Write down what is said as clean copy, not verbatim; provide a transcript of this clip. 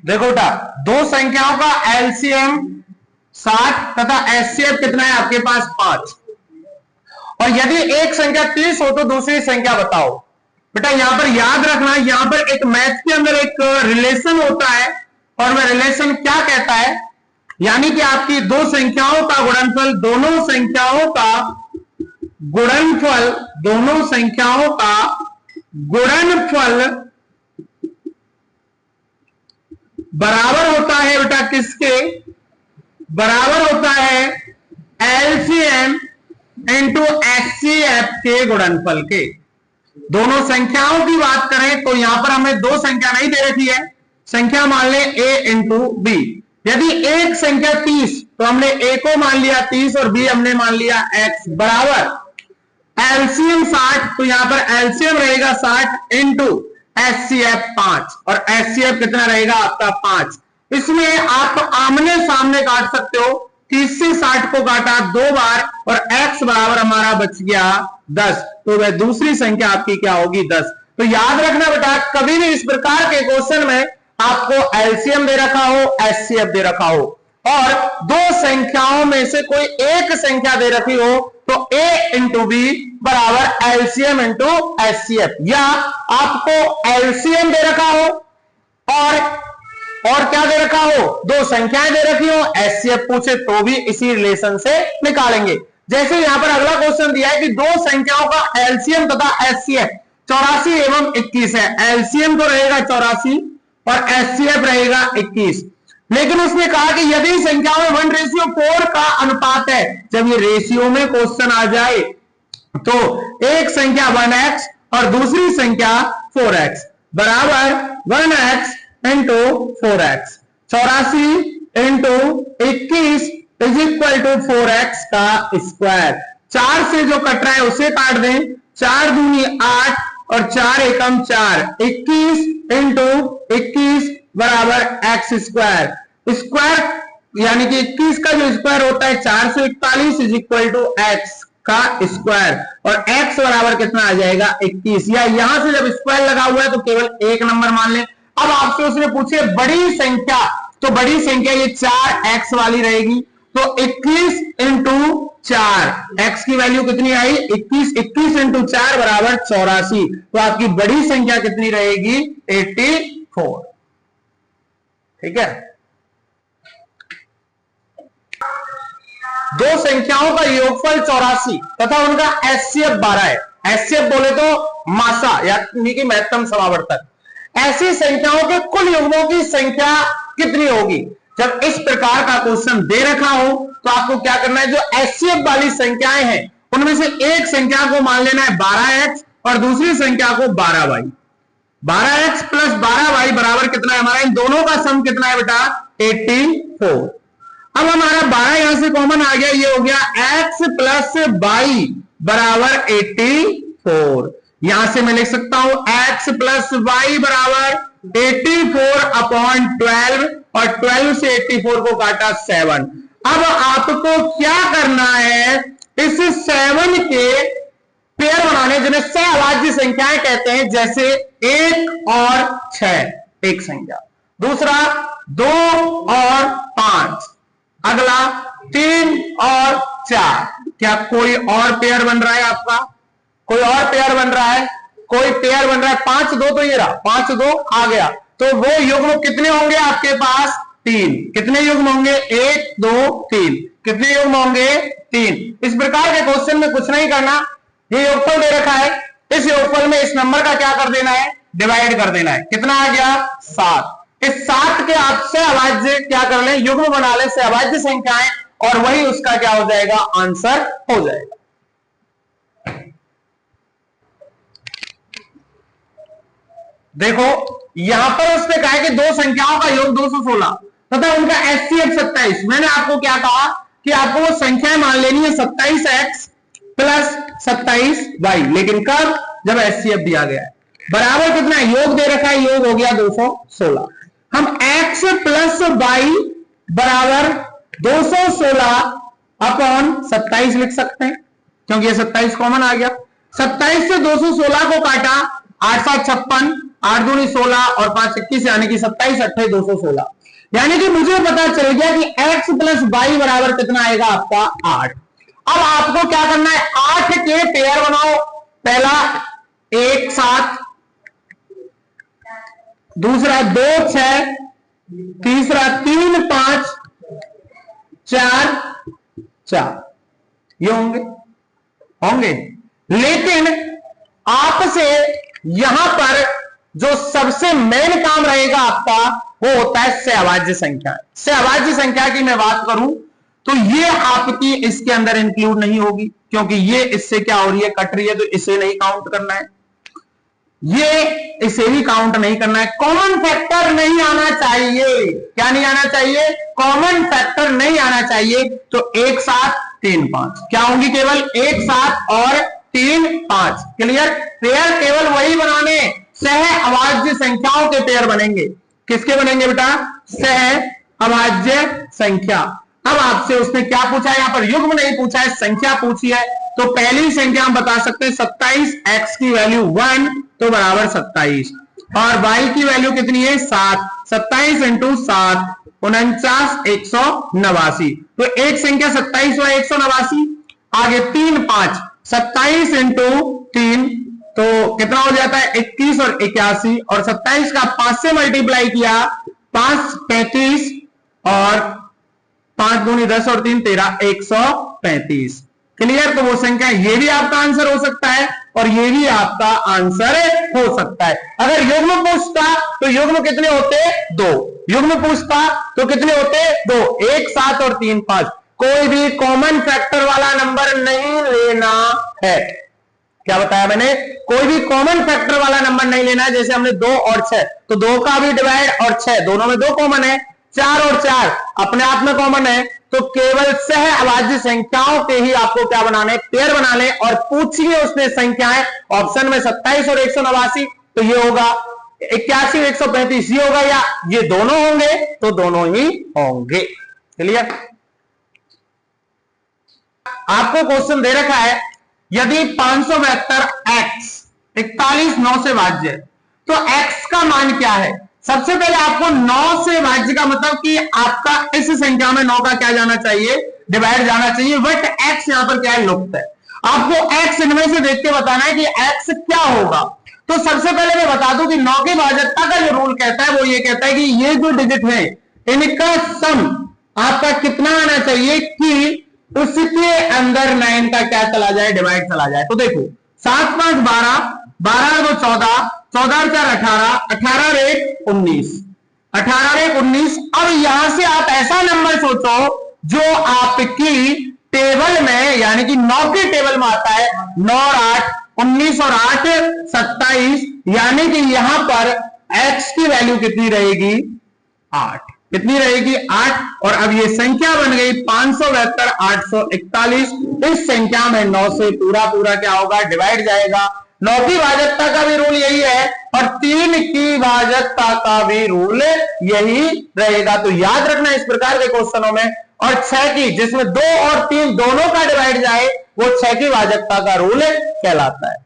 देखो बेटा, दो संख्याओं का एलसीएम 60 तथा एचसीएफ कितना है आपके पास 5, और यदि एक संख्या 30 हो तो दूसरी संख्या बताओ। बेटा यहां पर याद रखना, यहां पर एक मैथ के अंदर एक रिलेशन होता है, और वह रिलेशन क्या कहता है, यानी कि आपकी दो संख्याओं का गुणनफल, दोनों संख्याओं का गुणनफल, दोनों संख्याओं का गुणनफल बराबर होता है बेटा किसके, बराबर होता है एलसीएम इंटू एचसीएफ के गुणनफल के। दोनों संख्याओं की बात करें तो यहां पर हमें दो संख्या नहीं दे रखी है, संख्या मान ले a इंटू बी। यदि एक संख्या 30 तो हमने a को मान लिया 30 और b हमने मान लिया x, बराबर एलसीएम 60, तो यहां पर एलसीएम रहेगा 60 इंटू एचसीएफ 5, और एचसीएफ कितना रहेगा आपका 5। इसमें आप आमने सामने काट सकते हो, 30 से 60 को काटा 2 बार और x बराबर हमारा बच गया 10, तो वह दूसरी संख्या आपकी क्या होगी 10। तो याद रखना बेटा, कभी भी इस प्रकार के क्वेश्चन में आपको एलसीएम दे रखा हो, एचसीएफ दे रखा हो, और दो संख्याओं में से कोई एक संख्या दे रखी हो, तो a इंटू बी बराबर एलसीएम इंटू एचसीएफ, या आपको एलसीएम दे रखा हो और क्या दे रखा हो, दो संख्याएं दे रखी हो, एचसीएफ पूछे तो भी इसी रिलेशन से निकालेंगे। जैसे यहां पर अगला क्वेश्चन दिया है कि दो संख्याओं का एलसीएम तथा एचसीएफ 84 एवं 21 है, एलसीएम तो रहेगा 84 और एचसीएफ रहेगा 21, लेकिन उसने कहा कि यदि संख्याओं में 1:4 का अनुपात है। जब ये रेशियो में क्वेश्चन आ जाए तो एक संख्या 1x और दूसरी संख्या 4x बराबर 1x into 4x, 84 into 21 is equal to 4x का स्क्वायर। 4 से जो कट रहा है उसे काट दें, 4 दूनी 8 और 4 एकम 4, 21 इंटू 21 बराबर x स्क्वायर। स्क्वायर यानी कि 21 का जो स्क्वायर होता है 441 इज इक्वल टू x का स्क्वायर, और x बराबर कितना आ जाएगा 21, या यहां से जब स्क्वायर लगा हुआ है तो केवल एक नंबर मान लें। अब आपसे उसने पूछे बड़ी संख्या, तो बड़ी संख्या ये 4x वाली रहेगी, तो 21 इंटू 4, x की वैल्यू कितनी आई 21, 21 इंटू 4 बराबर 84, तो आपकी बड़ी संख्या कितनी रहेगी 84। ठीक है, दो संख्याओं का योगफल 84 तथा उनका एचसीएफ 12 है। एचसीएफ बोले तो मासा यानी कि महत्तम समावर्तक। ऐसी संख्याओं के कुल युग्मों की संख्या कितनी होगी। जब इस प्रकार का क्वेश्चन दे रखा हो तो आपको क्या करना है, जो एचसीएफ वाली संख्याएं हैं उनमें से एक संख्या को मान लेना है 12x और दूसरी संख्या को 12y। 12x प्लस 12y बराबर कितना है हमारा, इन दोनों का सम कितना है बेटा 84। अब हमारा 12 यहां से कॉमन आ गया, ये हो गया x प्लस y बराबर 84। यहां से मैं लिख सकता हूं x प्लस y बराबर 84 अपॉन 12, और 12 से 84 को काटा 7। अब आपको क्या करना है, इस 7 के पेयर बनाने जिन्हें सहअभाज्य संख्याएं कहते हैं, जैसे 1 और 6 एक संख्या, दूसरा 2 और 5, अगला 3 और 4। क्या कोई और पेयर बन रहा है आपका, कोई और पेयर बन रहा है, कोई पेयर बन रहा है 5 2, तो ये रहा 5 2 आ गया, तो वो युग्म कितने होंगे आपके पास 3। कितने युग्म होंगे 1 2 3, कितने युग्म होंगे 3। इस प्रकार के क्वेश्चन में कुछ नहीं करना, ये योगफल दे रखा है, इस योगफल में इस नंबर का क्या कर देना है, डिवाइड कर देना है। कितना आ गया 7। इस 7 के आप सहअभाज्य क्या कर लें, युग्म बना लें, सहअभाज्य संख्याएं, और वही उसका क्या हो जाएगा, आंसर हो जाएगा। देखो यहां पर उसने कहा कि दो संख्याओं का योग 216 तथा उनका एचसीएफ 27। मैंने आपको क्या कहा कि आपको वो संख्याएं मान लेनी है 27x प्लस 27y, लेकिन कब, जब एचसीएफ दिया गया है। बराबर कितना है, योग दे रखा है, योग हो गया 216। हम x प्लस y बराबर 216 अपॉन 27 लिख सकते हैं, क्योंकि ये 27 कॉमन आ गया। 27 से 216 को काटा 8 7 56, 8 दूनी 16 और 5 21 यानी कि 27 28 216। यानी कि मुझे पता चल गया कि x प्लस वाई बराबर कितना आएगा आपका 8। अब आपको क्या करना है, 8 के पेयर बनाओ। पहला 1 7, दूसरा 2 6, तीसरा 3 5 4 4। ये होंगे लेकिन आपसे यहां पर जो सबसे मेन काम रहेगा आपका वो होता है सहभाज्य संख्या। सहभाज्य संख्या की मैं बात करूं तो ये आपकी इसके अंदर इंक्लूड नहीं होगी, क्योंकि ये इससे क्या हो रही है, कट रही है, तो इसे नहीं काउंट करना है, ये इसे भी काउंट नहीं करना है। कॉमन फैक्टर नहीं आना चाहिए। क्या नहीं आना चाहिए, कॉमन फैक्टर नहीं आना चाहिए। तो 1 7 3 5 क्या होंगी, केवल 1 7 और 3 5। क्लियर। पेयर केवल वही बनाने, सह अभाज्य संख्याओं के पेयर बनेंगे। किसके बनेंगे बेटा, सह अभाज्य संख्या। अब आपसे उसने क्या पूछा है, यहां पर युग्म नहीं पूछा है, संख्या पूछी है। तो पहली संख्या हम बता सकते हैं 27, x की वैल्यू 1 तो बराबर 27, और y की वैल्यू कितनी है 7। 27 इंटू 7 49 189। तो एक संख्या 27 व 189। आगे 3 5 27 इंटू 3 तो कितना हो जाता है 21 और 81, और 27 का 5 से मल्टीप्लाई किया 5 35 और 5 दूनी 10 और 3 13 135। क्लियर। तो वो संख्या ये भी आपका आंसर हो सकता है और ये भी आपका आंसर हो सकता है। अगर युग्म पूछता तो युग्म कितने होते, 2। युग्म पूछता तो कितने होते, 2। 1 7 और 3 5। कोई भी कॉमन फैक्टर वाला नंबर नहीं लेना है। क्या बताया मैंने, कोई भी कॉमन फैक्टर वाला नंबर नहीं लेना है। जैसे हमने 2 और 6, तो 2 का भी डिवाइड और 6 दोनों में 2 कॉमन है। 4 और 4 अपने आप में कॉमन है। तो केवल सह अभाज्य संख्याओं के ही आपको क्या बनाने, पेयर बना ले और पूछिए उसने संख्याएं। ऑप्शन में 27 और 189, तो ये होगा 81 135, ये होगा, या ये दोनों होंगे, तो दोनों ही होंगे। क्लियर। आपको क्वेश्चन दे रखा है, यदि 572 x 41 9 से भाज्य है तो x का मान क्या है। सबसे पहले आपको 9 से भाज्य का मतलब कि आपका इस संख्या में 9 का क्या जाना चाहिए, डिवाइड जाना चाहिए, बट x यहां पर क्या है, लुप्त है। आपको x इनमें से देख के बताना है कि x क्या होगा। तो सबसे पहले मैं बता दूं कि 9 की भाजकता का जो रूल कहता है वो ये कहता है कि ये जो डिजिट है इनका सम आपका कितना आना चाहिए कि उसके अंदर 9 का क्या चला जाए, डिवाइड चला जाए। तो देखो 7 5 12, 12 2 14, 14 4 18, 18 1 19, 18 1 19। अब यहां से आप ऐसा नंबर सोचो जो आपकी टेबल में यानी कि 9 के टेबल में आता है। 9 और 8 19 और 8 27, यानी कि यहां पर x की वैल्यू कितनी रहेगी, 8। कितनी रहेगी, 8। और अब ये संख्या बन गई 572 841। इस संख्या में 9 से पूरा पूरा क्या होगा, डिवाइड जाएगा। 9 की भाजकता का भी रूल यही है और 3 की भाजकता का भी रूल यही रहेगा। तो याद रखना इस प्रकार के क्वेश्चनों में। और 6 की, जिसमें 2 और 3 दोनों का डिवाइड जाए, वो 6 की भाजकता का रूल कहलाता है।